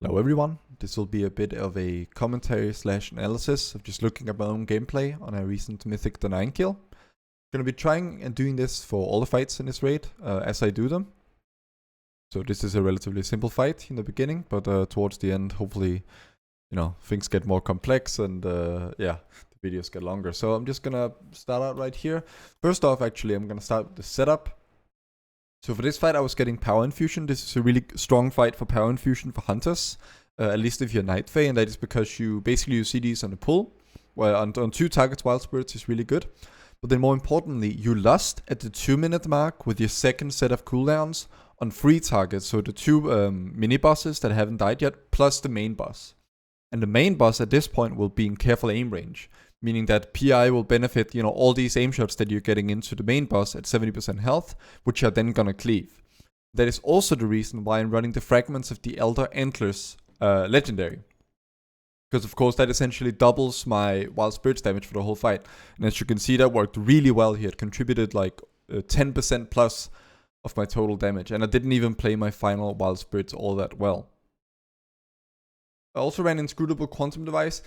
Hello everyone, this will be a bit of a commentary slash analysis of just looking at my own gameplay on a recent Mythic the 9 kill. I'm going to be trying and doing this for all the fights in this raid as I do them. So this is a relatively simple fight in the beginning, but towards the end hopefully, things get more complex and the videos get longer. So I'm just going to start out right here. First off, actually, I'm going to start with the setup. So for this fight, I was getting Power Infusion. This is a really strong fight for Power Infusion for Hunters, at least if you're Night Fae, and that is because you see these on the pull, where on 2 targets Wild Spirits is really good. But then more importantly, you lust at the 2-minute mark with your second set of cooldowns on 3 targets, so the 2 mini-bosses that haven't died yet, plus the main boss. And the main boss at this point will be in careful aim range, meaning that PI will benefit, all these aim shots that you're getting into the main boss at 70% health, which are then gonna cleave. That is also the reason why I'm running the Fragments of the Elder Antlers legendary. Because of course that essentially doubles my Wild Spirits damage for the whole fight. And as you can see, that worked really well here. It contributed like 10% plus of my total damage. And I didn't even play my final Wild Spirits all that well. I also ran Inscrutable Quantum Device.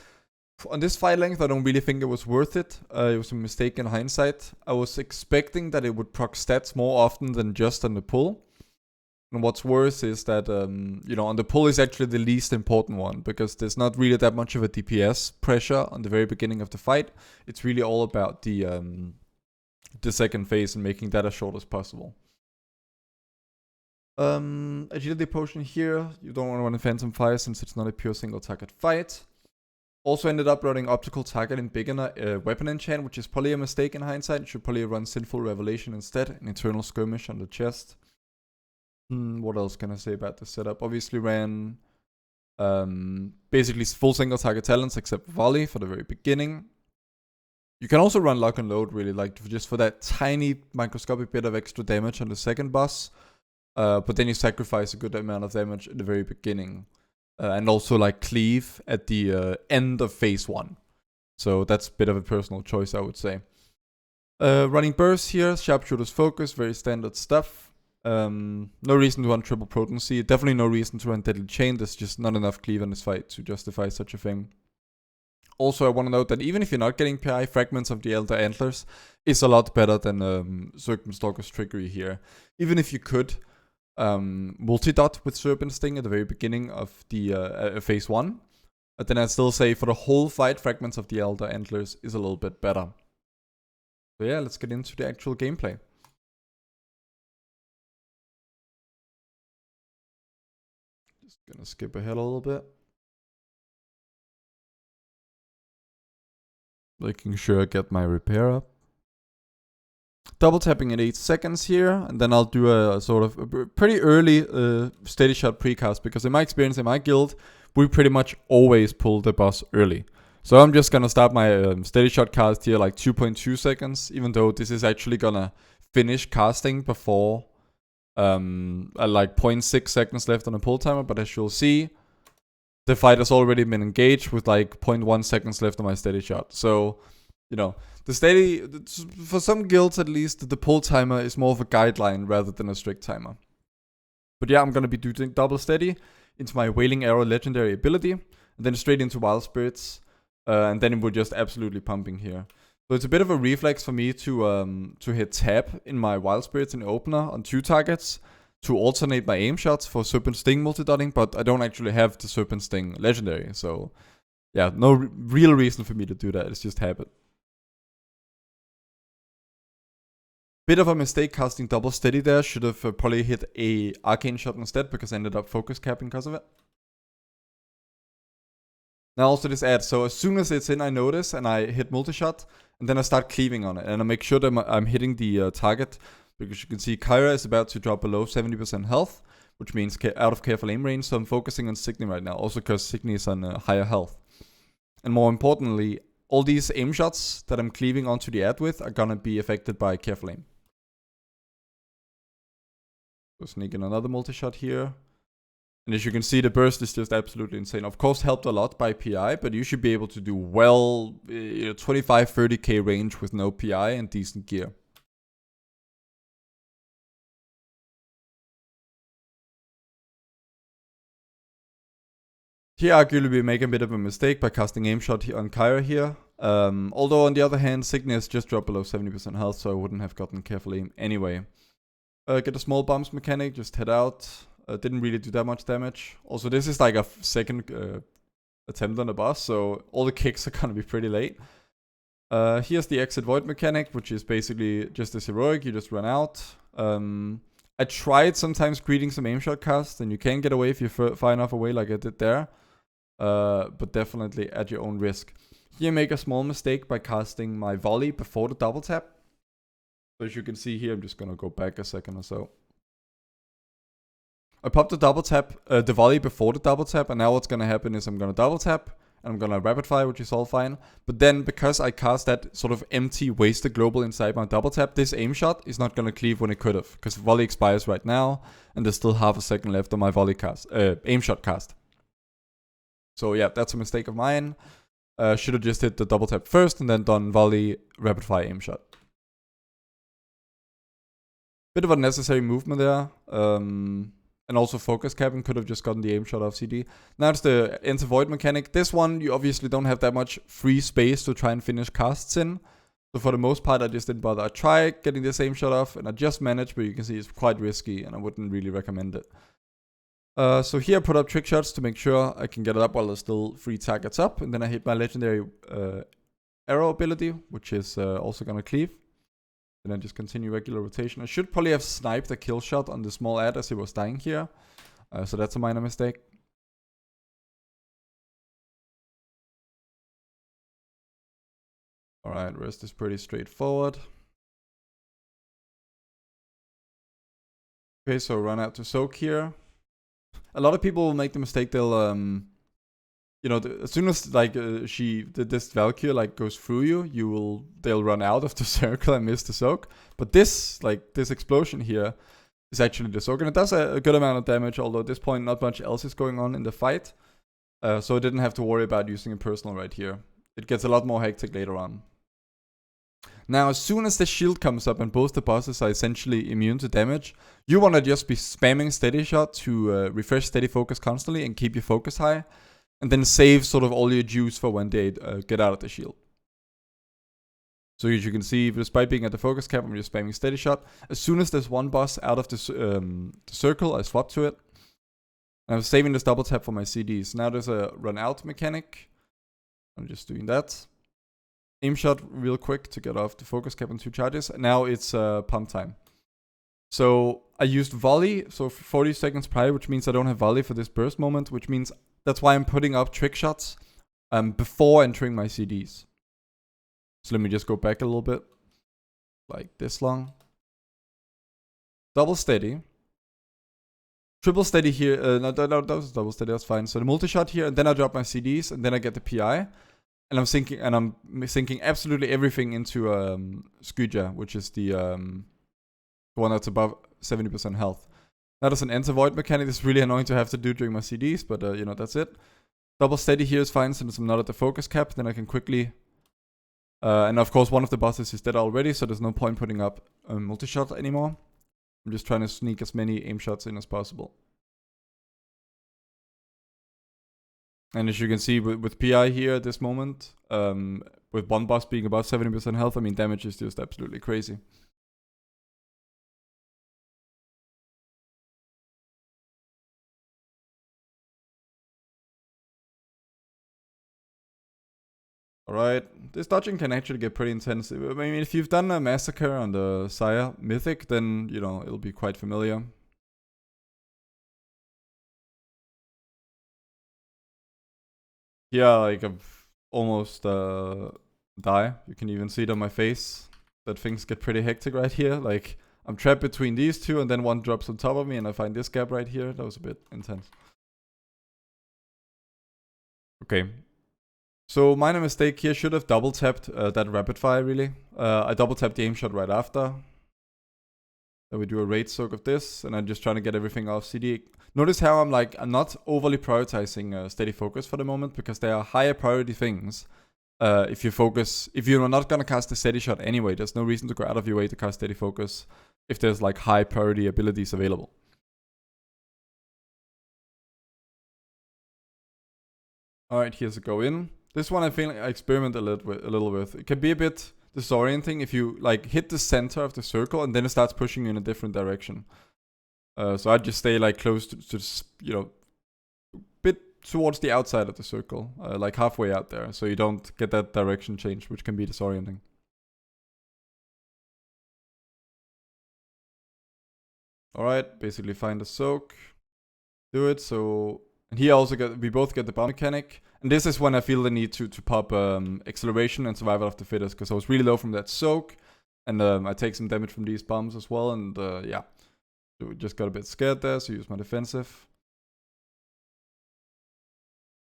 On this fight length, I don't really think it was worth it. It was a mistake in hindsight. I was expecting that it would proc stats more often than just on the pull. And what's worse is that, on the pull is actually the least important one, because there's not really that much of a DPS pressure on the very beginning of the fight. It's really all about the second phase and making that as short as possible. Agility Potion here. You don't want to run a Phantom Fire since it's not a pure single target fight. Also ended up running Optical Target in Beginner Weapon Enchant, which is probably a mistake in hindsight. You should probably run Sinful Revelation instead, an Eternal Skirmish on the chest. What else can I say about the setup? Obviously ran basically full single target talents except Volley for the very beginning. You can also run Lock and Load really, like just for that tiny microscopic bit of extra damage on the second boss. But then you sacrifice a good amount of damage at the very beginning. And also like cleave at the end of phase 1. So that's a bit of a personal choice, I would say. Running burst here, sharpshooter's focus, very standard stuff. No reason to run triple potency, definitely no reason to run deadly chain. There's just not enough cleave in this fight to justify such a thing. Also, I want to note that even if you're not getting PI, Fragments of the Elder Antlers is a lot better than Circumstalker's Trickery here. Even if you could multi-dot with Serpent Sting at the very beginning of the phase 1. But then I'd still say for the whole fight, Fragments of the Elder Antlers is a little bit better. So yeah, let's get into the actual gameplay. Just gonna skip ahead a little bit. Making sure I get my repair up. Double tapping at 8 seconds here, and then I'll do a sort of a pretty early steady shot precast, because in my experience in my guild, we pretty much always pull the boss early. So I'm just gonna start my steady shot cast here like 2.2 seconds, even though this is actually gonna finish casting before like 0.6 seconds left on the pull timer. But as you'll see, the fight has already been engaged with like 0.1 seconds left on my steady shot. So, the steady, for some guilds at least, the pull timer is more of a guideline rather than a strict timer. But yeah, I'm going to be doing double steady into my Wailing Arrow legendary ability, and then straight into Wild Spirits, and then we're just absolutely pumping here. So it's a bit of a reflex for me to hit tab in my Wild Spirits in opener on 2 targets to alternate my aim shots for Serpent Sting multi-dotting, but I don't actually have the Serpent Sting legendary, so yeah, no real reason for me to do that, it's just habit. Bit of a mistake casting double steady there. Should have probably hit a arcane shot instead, because I ended up focus capping because of it. Now also this ad, so as soon as it's in I notice and I hit multi-shot, and then I start cleaving on it, and I make sure that I'm hitting the target, because you can see Kyra is about to drop below 70% health, which means out of careful aim range, so I'm focusing on Signy right now, also because Signy is on higher health. And more importantly, all these aim shots that I'm cleaving onto the ad with are gonna be affected by careful aim. So sneak in another multi-shot here. And as you can see, the burst is just absolutely insane. Of course, helped a lot by PI, but you should be able to do well 25-30k range with no PI and decent gear. Here, arguably, we make a bit of a mistake by casting aim shot here on Kyra here. Although, on the other hand, Cygnus just dropped below 70% health, so I wouldn't have gotten careful aim anyway. Get a small bombs mechanic, just head out. Didn't really do that much damage. Also, this is like a second attempt on the boss, so all the kicks are gonna be pretty late. Here's the exit void mechanic, which is basically just as heroic, you just run out. I tried sometimes greeting some aim shot casts, and you can get away if you're far enough away like I did there. But definitely at your own risk. Here, make a small mistake by casting my volley before the double tap. So as you can see here, I'm just gonna go back a second or so. I popped the double tap, the volley before the double tap, and now what's gonna happen is I'm gonna double tap, and I'm gonna rapid fire, which is all fine. But then, because I cast that sort of empty, wasted global inside my double tap, this aim shot is not gonna cleave when it could have, because volley expires right now, and there's still half a second left on my volley cast, aim shot cast. So yeah, that's a mistake of mine. Should have just hit the double tap first, and then done volley, rapid fire, aim shot. Bit of unnecessary movement there. And also focus capping, could have just gotten the aim shot off CD. Now it's the enter void mechanic. This one, you obviously don't have that much free space to try and finish casts in. So for the most part, I just didn't bother. I tried getting this aim shot off, and I just managed, but you can see it's quite risky, and I wouldn't really recommend it. So here I put up trick shots to make sure I can get it up while there's still 3 targets up. And then I hit my legendary arrow ability, which is also gonna cleave. And then just continue regular rotation. I should probably have sniped a kill shot on the small ad as he was dying here. So that's a minor mistake. Alright, rest is pretty straightforward. Okay, so run out to soak here. A lot of people will make the mistake, they'll you know, as soon as like this Valkyrie like goes through you, they'll run out of the circle and miss the soak. But this explosion here is actually the soak, and it does a good amount of damage. Although at this point not much else is going on in the fight, so I didn't have to worry about using a personal right here. It gets a lot more hectic later on. Now, as soon as the shield comes up and both the bosses are essentially immune to damage, you want to just be spamming steady shot to refresh steady focus constantly and keep your focus high. And then save sort of all your juice for when they get out of the shield. So as you can see, despite being at the focus cap, I'm just spamming steady shot. As soon as there's one boss out of the circle, I swap to it. And I'm saving this double tap for my CDs. Now there's a run out mechanic. I'm just doing that. Aim shot real quick to get off the focus cap on 2 charges. Now it's pump time. So I used volley, so 40 seconds prior, which means I don't have volley for this burst moment, which means that's why I'm putting up trick shots before entering my CDs. So let me just go back a little bit. Like this long. Double steady. Triple steady here. No, that was double steady, that's fine. So the multi-shot here, and then I drop my CDs, and then I get the PI. And I'm sinking absolutely everything into Skuja, which is the one that's above 70% health. Now there's an enter void mechanic. This is really annoying to have to do during my CDs, but you know, that's it. Double steady here is fine since I'm not at the focus cap. Then I can quickly... and of course one of the bosses is dead already, so there's no point putting up a multi-shot anymore. I'm just trying to sneak as many aim shots in as possible. And as you can see with PI here at this moment, with one boss being above 70% health, I mean damage is just absolutely crazy. Alright, this dodging can actually get pretty intense. I mean, if you've done a massacre on the Sire Mythic, then, you know, it'll be quite familiar. Yeah, like, I've almost die. You can even see it on my face that things get pretty hectic right here. Like, I'm trapped between these two, and then one drops on top of me, and I find this gap right here. That was a bit intense. Okay. So minor mistake here, should have double tapped that rapid fire really. I double tapped the aim shot right after. Then we do a raid soak of this, and I'm just trying to get everything off CD. Notice how I'm not overly prioritizing steady focus for the moment, because there are higher priority things. If you're not gonna cast a steady shot anyway, there's no reason to go out of your way to cast steady focus if there's like high priority abilities available. Alright, here's a go in. This one I feel like I experiment a little with. It can be a bit disorienting if you like hit the center of the circle and then it starts pushing you in a different direction. So I just stay like close to you know, bit towards the outside of the circle, like halfway out there, so you don't get that direction change, which can be disorienting. Alright, basically find a soak, do it. So, and here also we both get the bomb mechanic. And this is when I feel the need to pop acceleration and survival of the fittest, because I was really low from that soak. And I take some damage from these bombs as well, and yeah. So just got a bit scared there, so use my defensive.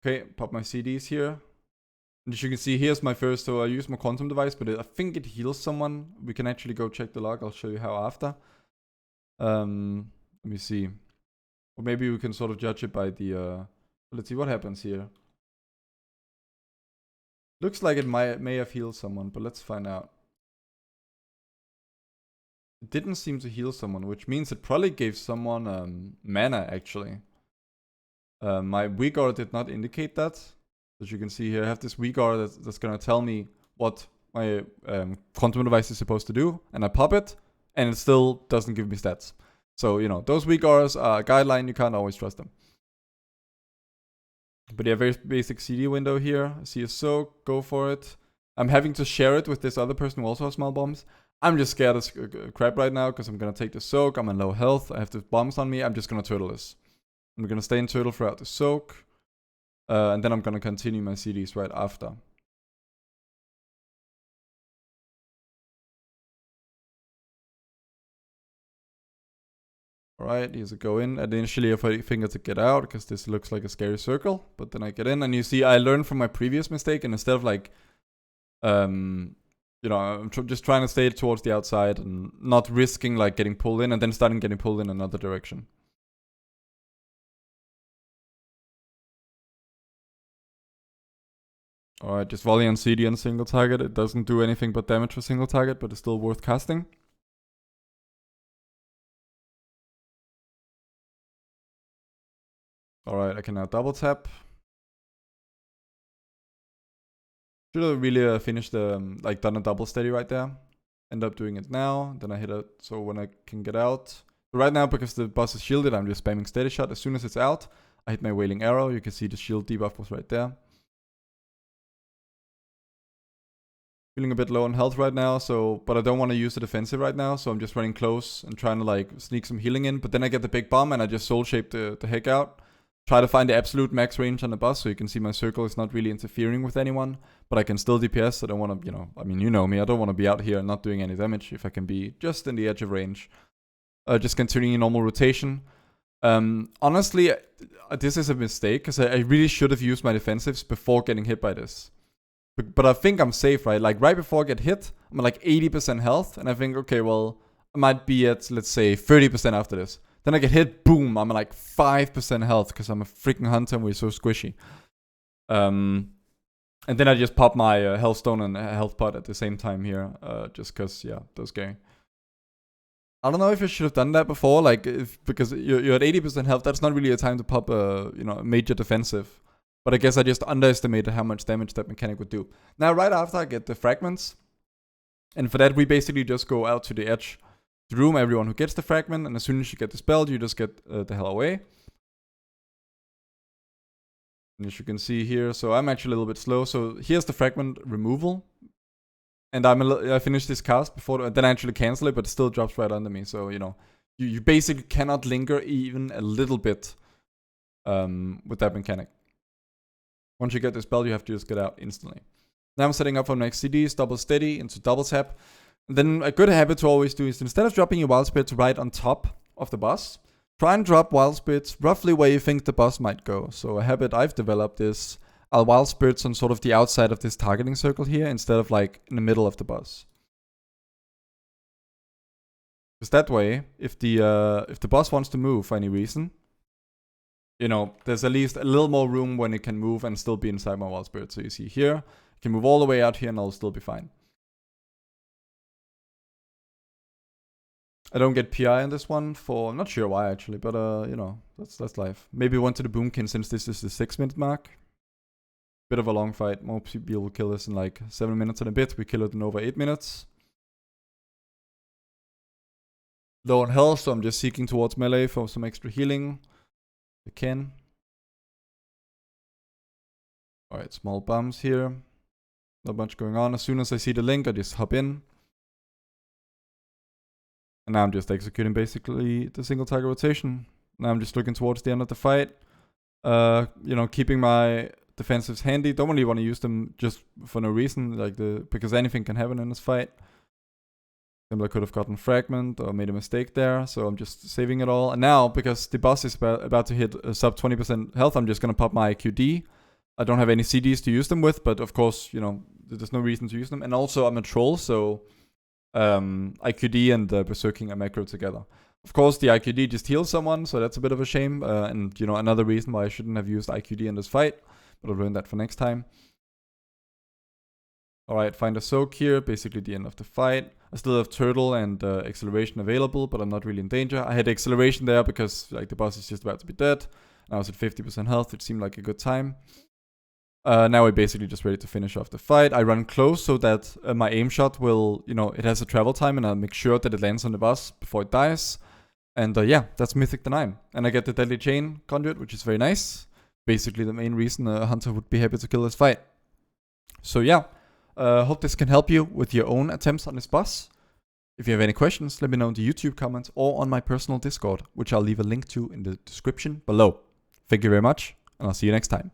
Okay, pop my CDs here. And as you can see, here's my first, so I use my quantum device, but I think it heals someone. We can actually go check the log, I'll show you how after. Let me see. Or maybe we can sort of judge it by the, let's see what happens here. Looks like it may have healed someone, but let's find out. It didn't seem to heal someone, which means it probably gave someone mana, actually. My weak aura did not indicate that. As you can see here, I have this weak aura that's gonna tell me what my quantum device is supposed to do, and I pop it, and it still doesn't give me stats. So, you know, those weak auras are a guideline, you can't always trust them. But yeah, very basic CD window here. I see a soak, go for it. I'm having to share it with this other person who also has small bombs. I'm just scared as crap right now, because I'm gonna take the soak, I'm in low health, I have the bombs on me, I'm just gonna turtle this. I'm gonna stay in turtle throughout the soak. And then I'm gonna continue my CDs right after. Alright, here's a go in. And initially I figured to get out, because this looks like a scary circle. But then I get in, and you see I learned from my previous mistake, and instead of like, you know, I'm just trying to stay towards the outside and not risking like getting pulled in and then starting getting pulled in another direction. Alright, just volley on CD on single target. It doesn't do anything but damage for single target, but it's still worth casting. Alright, I can now double tap. Should have really finished the, like done a double steady right there. End up doing it now, then I hit it, so when I can get out. So right now, because the boss is shielded, I'm just spamming steady shot. As soon as it's out, I hit my wailing arrow. You can see the shield debuff was right there. Feeling a bit low on health right now, so but I don't want to use the defensive right now, so I'm just running close and trying to like sneak some healing in. But then I get the big bomb and I just soul shape the heck out. Try to find the absolute max range on the boss, so you can see my circle is not really interfering with anyone, but I can still DPS. I don't want to, you know, I mean, you know me, I don't want to be out here and not doing any damage if I can be just in the edge of range. Just continuing normal rotation. Honestly, this is a mistake, because I really should have used my defensives before getting hit by this. But I think I'm safe, right? Like right before I get hit, I'm at like 80% health, and I think, okay, well, I might be at, let's say, 30% after this. Then I get hit, boom, I'm at like 5% health, because I'm a freaking hunter and we're so squishy. And then I just pop my health stone and health pot at the same time here, just because, yeah, that was scary. I don't know if I should have done that before, like, because you're at 80% health, that's not really a time to pop a, you know, a major defensive. But I guess I just underestimated how much damage that mechanic would do. Now, right after I get the fragments, and for that we basically just go out to the edge to room everyone who gets the fragment, and as soon as you get the spell, you just get the hell away. And as you can see here, so I'm actually a little bit slow. So here's the fragment removal. And I finished this cast before, then I actually cancel it, but it still drops right under me. So, you know, you basically cannot linger even a little bit with that mechanic. Once you get the spell, you have to just get out instantly. Now I'm setting up for next CDs, double steady into double tap. And then a good habit to always do is, instead of dropping your wild spirits right on top of the boss, try and drop wild spirits roughly where you think the boss might go. So a habit I've developed is I'll wild spirits on sort of the outside of this targeting circle here, instead of like in the middle of the boss. Because that way, if the boss wants to move for any reason, you know, there's at least a little more room when it can move and still be inside my wild spirit. So you see here, I can move all the way out here and I'll still be fine. I don't get PI on this one for, I'm not sure why actually, but you know, that's life. Maybe went to the boomkin since this is the 6-minute mark. Bit of a long fight. Most people will kill this in like 7 minutes and a bit. We kill it in over 8 minutes. Low on health, so I'm just seeking towards melee for some extra healing. I can. Alright, small bumps here. Not much going on. As soon as I see the link, I just hop in. And now I'm just executing basically the single target rotation. Now I'm just looking towards the end of the fight. You know, keeping my defensives handy. Don't really want to use them just for no reason, because anything can happen in this fight. I could have gotten fragment or made a mistake there, so I'm just saving it all. And now, because the boss is about to hit sub 20% health, I'm just gonna pop my IQD. I don't have any CDs to use them with, but of course, you know, there's no reason to use them. And also, I'm a troll, so IQD and Berserking are macro together. Of course, the IQD just heals someone, so that's a bit of a shame. And, you know, another reason why I shouldn't have used IQD in this fight, but I'll learn that for next time. Alright, find a soak here, basically the end of the fight. I still have turtle and acceleration available, but I'm not really in danger. I had acceleration there because like the boss is just about to be dead. And I was at 50% health, it seemed like a good time. Now we're basically just ready to finish off the fight. I run close so that my aim shot will, you know, it has a travel time and I'll make sure that it lands on the boss before it dies. And yeah, that's Mythic the 9. And I get the Deadly Chain conduit, which is very nice. Basically the main reason a hunter would be happy to kill this fight. So yeah. Hope this can help you with your own attempts on this boss. If you have any questions, let me know in the YouTube comments or on my personal Discord, which I'll leave a link to in the description below. Thank you very much, and I'll see you next time.